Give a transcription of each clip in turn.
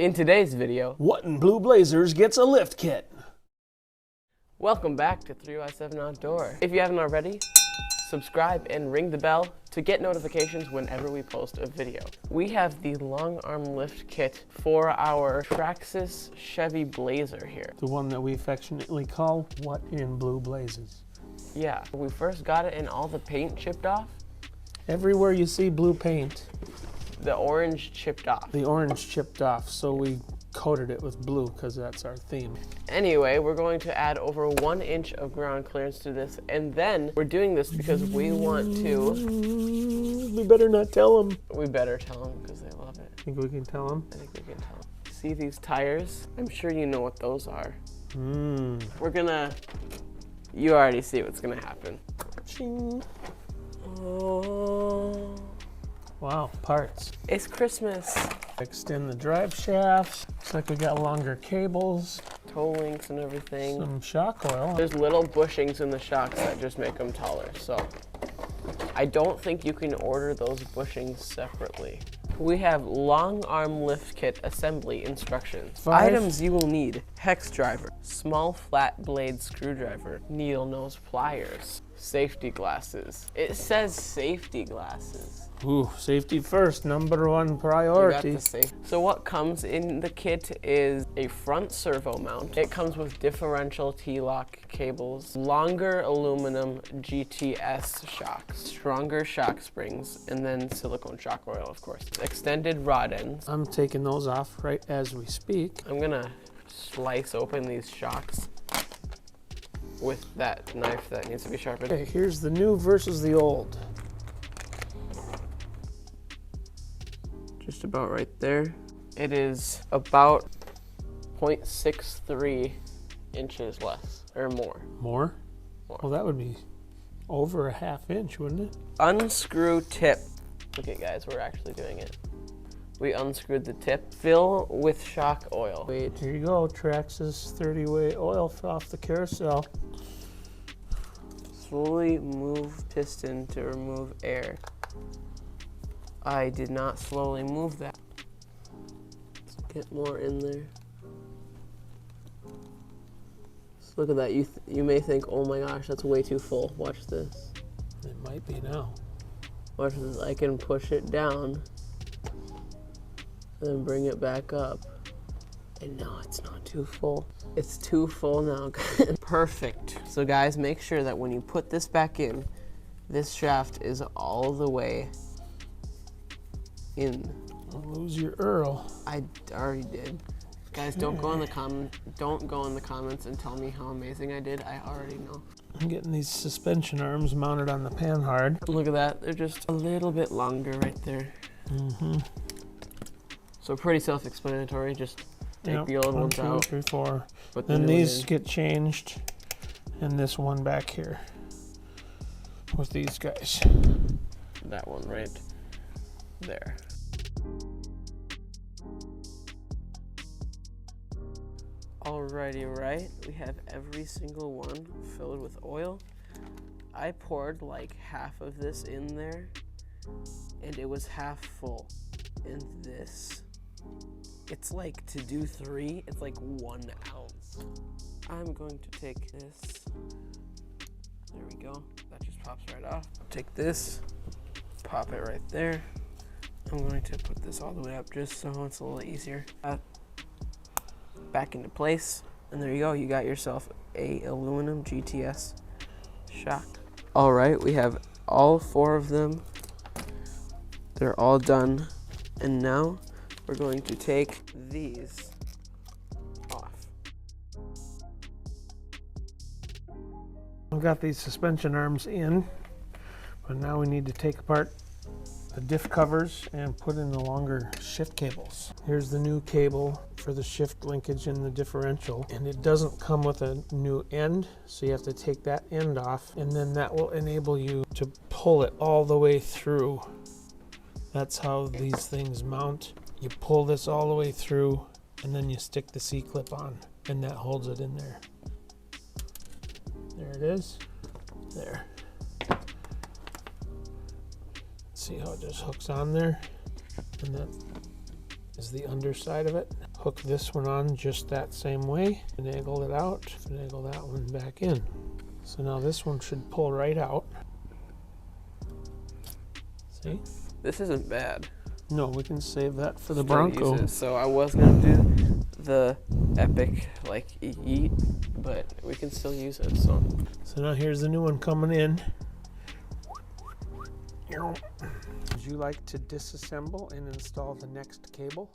In today's video, what in blue blazers gets a lift kit? Welcome back to 3x7 Outdoor. If you haven't already, subscribe and ring the bell to get notifications whenever we post a video. We have the long arm lift kit for our Traxxas Chevy Blazer here. The one that we affectionately call what in blue blazes. Yeah, we first got it and all the paint chipped off. Everywhere you see blue paint, the orange chipped off. The orange chipped off, so we coated it with blue because that's our theme. Anyway, we're going to add over 1 inch of ground clearance to this, and then we're doing this because we want to... We better not tell them. We better tell them because they love it. Think we can tell them? I think we can tell them. See these tires? I'm sure you know what those are. We're gonna... You already see what's gonna happen. Ching. Oh... Wow, parts. It's Christmas. Extend the drive shafts. Looks like we got longer cables. Toe links and everything. Some shock oil. There's little bushings in the shocks that just make them taller, so I don't think you can order those bushings separately. We have long arm lift kit assembly instructions. 5 items you will need: hex driver, small flat blade screwdriver, needle nose pliers, safety glasses. It says safety glasses. Ooh, safety first, #1 priority. So what comes in the kit is a front servo mount. It comes with differential T-lock cables, longer aluminum GTS shocks, stronger shock springs, and then silicone shock oil, of course. Extended rod ends. I'm taking those off right as we speak. I'm gonna slice open these shocks with that knife that needs to be sharpened. Okay, here's the new versus the old. Just about right there. It is about 0.63 inches less, or more. More? Well, that would be over a ½ inch, wouldn't it? Unscrew tip. Look at guys, we're actually doing it. We unscrewed the tip. Fill with shock oil. Wait. Here you go, Traxxas 30-way oil off the carousel. Slowly move piston to remove air. I did not slowly move that. Let's get more in there. Just look at that. You may think, oh my gosh, that's way too full. Watch this. It might be now. Watch this. I can push it down and then bring it back up. And no, it's not too full. It's too full now. Perfect. So guys, make sure that when you put this back in, this shaft is all the way in. Don't lose your Earl. I already did. Guys, don't go in the comments and tell me how amazing I did. I already know. I'm getting these suspension arms mounted on the panhard. Look at that. They're just a little bit longer right there. So pretty self-explanatory. Just take the old ones out. 1, 2, 3, 4. Then these get changed, and this one back here with these guys. That one right there. Alrighty, right? We have every single one filled with oil. I poured like half of this in there, and it was half full. And this, it's like to do 3, it's like 1 ounce. I'm going to take this. There we go. That just pops right off. Take this, pop it right there. I'm going to put this all the way up just so it's a little easier. Back into place, and there you go. You got yourself a aluminum GTS shock. All right, we have all 4 of them. They're all done, and now we're going to take these off. I've got these suspension arms in, but now we need to take apart the diff covers and put in the longer shift cables. Here's the new cable for the shift linkage in the differential, and it doesn't come with a new end, so you have to take that end off, and then that will enable you to pull it all the way through. That's how these things mount. You pull this all the way through, and then you stick the C-clip on, and that holds it in there. There it is. There. See how it just hooks on there? And that is the underside of it. Hook this one on just that same way, finagle it out, finagle that one back in. So now this one should pull right out. See? This isn't bad. No, we can save that for the Still Bronco. use it. So I was gonna do the epic like yeet, but we can still use it. So now here's the new one coming in. Would you like to disassemble and install the next cable?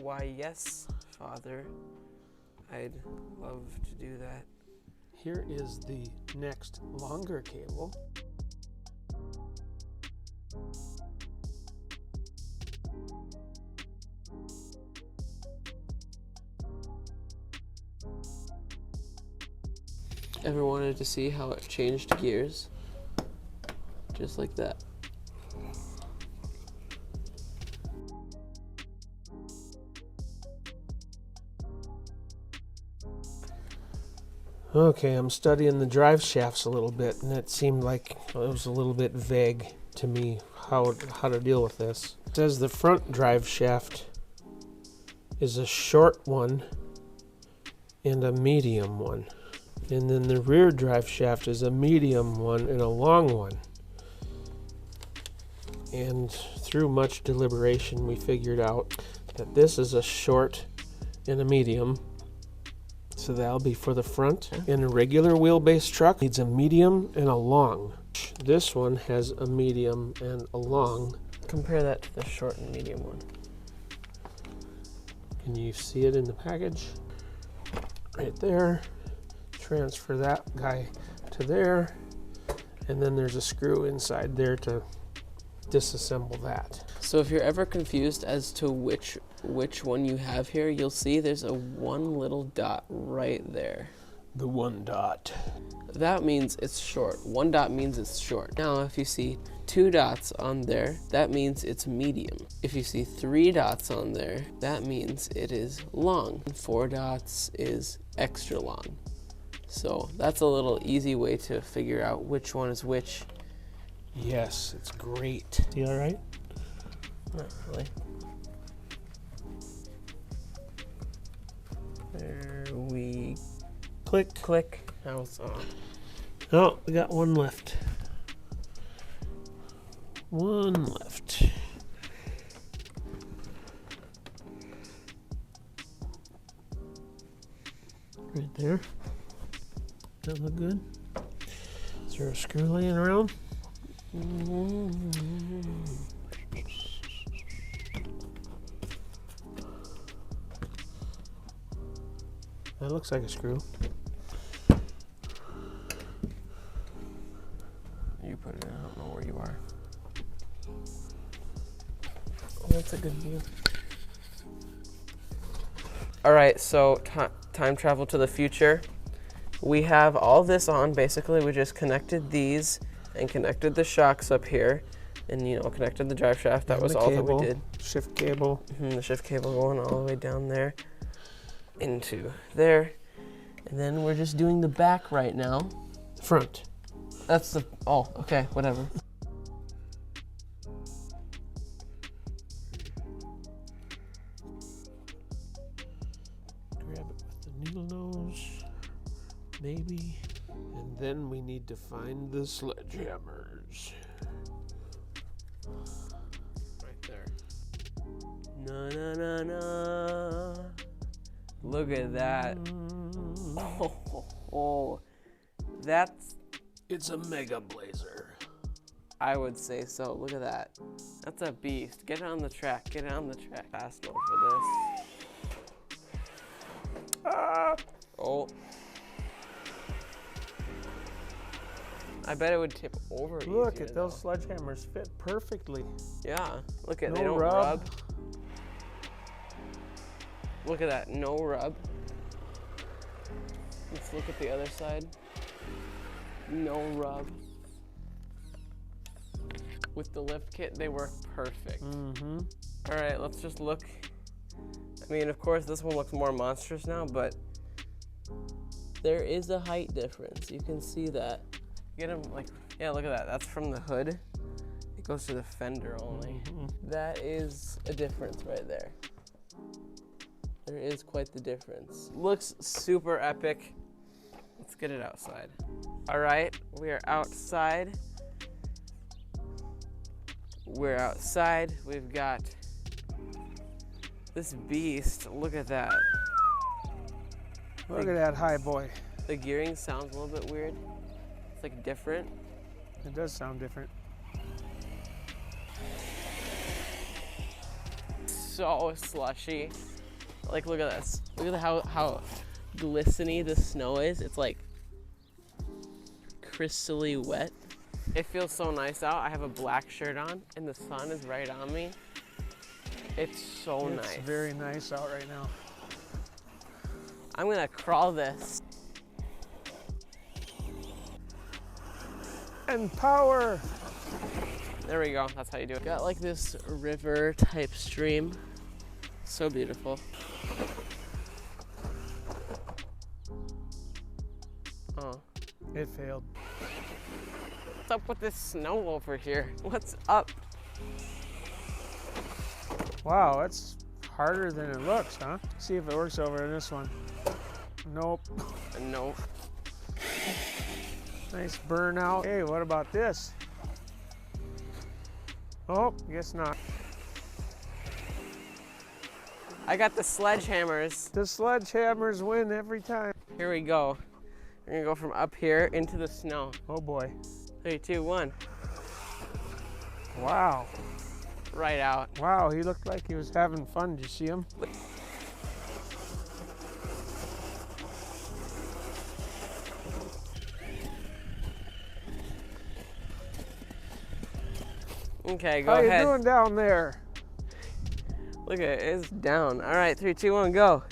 why, yes, Father, I'd love to do that. Here is the next longer cable. Ever wanted to see how it changed gears? Just like that. Okay, I'm studying the drive shafts a little bit, and it seemed like it was a little bit vague to me how to deal with this. It says the front drive shaft is a short one and a medium one. And then the rear drive shaft is a medium one and a long one. And through much deliberation, we figured out that this is a short and a medium. So that'll be for the front. And a regular wheelbase truck needs a medium and a long. This one has a medium and a long. Compare that to the short and medium one. Can you see it in the package? Right there. Transfer that guy to there. And then there's a screw inside there to disassemble that. So if you're ever confused as to which one you have here, you'll see there's a one little dot right there. The one dot. That means it's short. One dot means it's short. Now if you see two dots on there, that means it's medium. If you see three dots on there, that means it is long. 4 dots is extra long. So that's a little easy way to figure out which one is which. Yes, it's great. See all right? Not really. There we click. Now it's on. Oh, we got one left. One left. Right there. That look good? Is there a screw laying around? That looks like a screw. You put it in, I don't know where you are. Oh, that's a good view. All right, so time travel to the future. We have all this on, basically. We just connected these and connected the shocks up here and, connected the drive shaft. That was all that we did. Shift cable. The shift cable going all the way down there into there. And then we're just doing the back right now. Front. That's the, oh, okay, whatever. Grab it with the needle nose, maybe. And then we need to find the sledgehammers. Right there. Na na na na. Look at that. Oh, that's... It's a mega blazer. I would say so. Look at that. That's a beast. Get it on the track. Get it on the track. Fast mode for this. Oh. I bet it would tip over. Look at those sledgehammers fit perfectly. Yeah. Look at, no they don't rub. Look at that. No rub. Let's look at the other side. No rub. With the lift kit, they work perfect. Mm-hmm. All right, let's just look. I mean, of course, this one looks more monstrous now, but there is a height difference. You can see that. Get them like, yeah, look at that. That's from the hood. It goes to the fender only. Mm-hmm. That is a difference right there. There is quite the difference. Looks super epic. Let's get it outside. All right, we are outside. We're outside. We've got this beast. Look at that. Look at that high boy. The gearing sounds a little bit weird. It's like different. It does sound different. So slushy. Like, look at this. Look at how glistening the snow is. It's like crystally wet. It feels so nice out. I have a black shirt on and the sun is right on me. It's so nice. It's very nice out right now. I'm gonna crawl this. And power. There we go, that's how you do it. Got like this river type stream. So beautiful. Oh. It failed. What's up with this snow over here? What's up? Wow, that's harder than it looks, huh? See if it works over in this one. Nope. Nope. Nice burnout. Hey, what about this? Oh, guess not. I got the sledgehammers. The sledgehammers win every time. Here we go. We're gonna go from up here into the snow. Oh boy. 3, 2, 1. Wow. Right out. Wow, he looked like he was having fun. Did you see him? Okay, go How ahead. you doing down there? Look at it, it's down. All right, 3, 2, 1, go.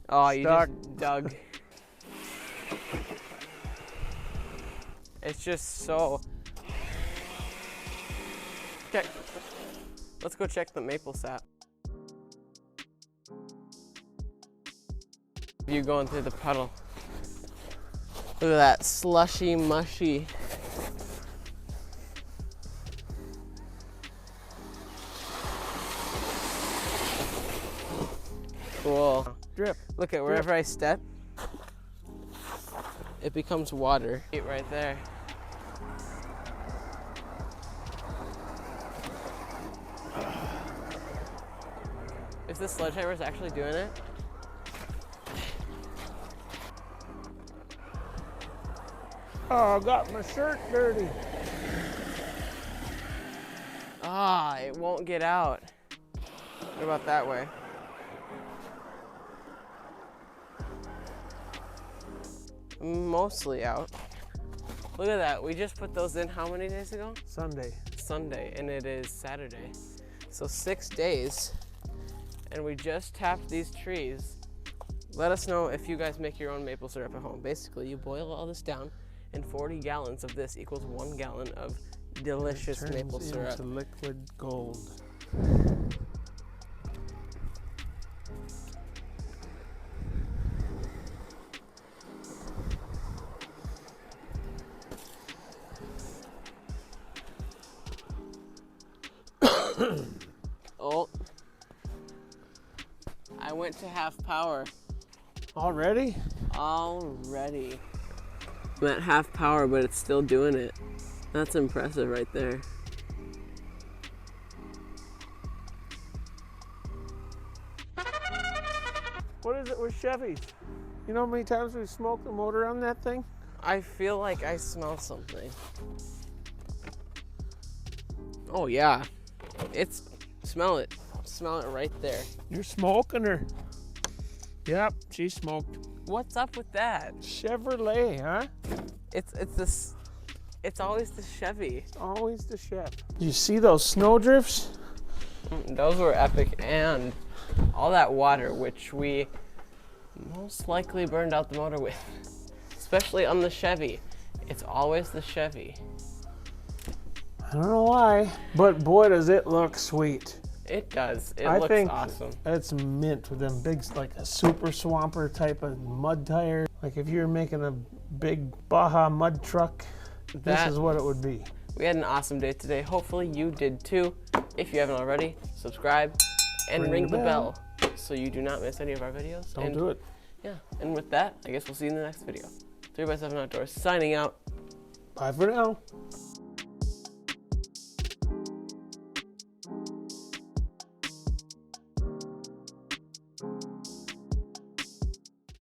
Oh, you Stuck. just dug. It's just so. Okay, let's go check the maple sap. You going through the puddle. Look at that slushy, mushy. Cool. Drip. Look at wherever I step, it becomes water. Right there. If the sledgehammer is actually doing it, Oh, I got my shirt dirty. ah, it won't get out. What about that way? Mostly out. Look at that. We just put those in how many days ago? Sunday. Sunday, and it is Saturday. So 6 days, and we just tapped these trees. Let us know if you guys make your own maple syrup at home. Basically, you boil all this down, and 40 gallons of this equals 1 gallon of delicious maple syrup. Into liquid gold. Oh, I went to half power Already? already. I'm at half power, but it's still doing it. That's impressive right there. What is it with Chevys? You know how many times we've smoked the motor on that thing? I feel like I smell something. Oh yeah, smell it right there. You're smoking her. Yep, she smoked. What's up with that? Chevrolet, huh? It's always the Chevy. Always the Chev. You see those snow drifts? Those were epic, and all that water, which we most likely burned out the motor with, especially on the Chevy. It's always the Chevy. I don't know why, but boy does it look sweet. It does. It I looks think awesome. It's mint with them big, like a super swamper type of mud tire. Like if you're making a big Baja mud truck, this is what it would be. We had an awesome day today. Hopefully you did too. If you haven't already, subscribe and ring the bell so you do not miss any of our videos. Don't do it. Yeah, and with that, I guess we'll see you in the next video. 3x7 Outdoors signing out. Bye for now.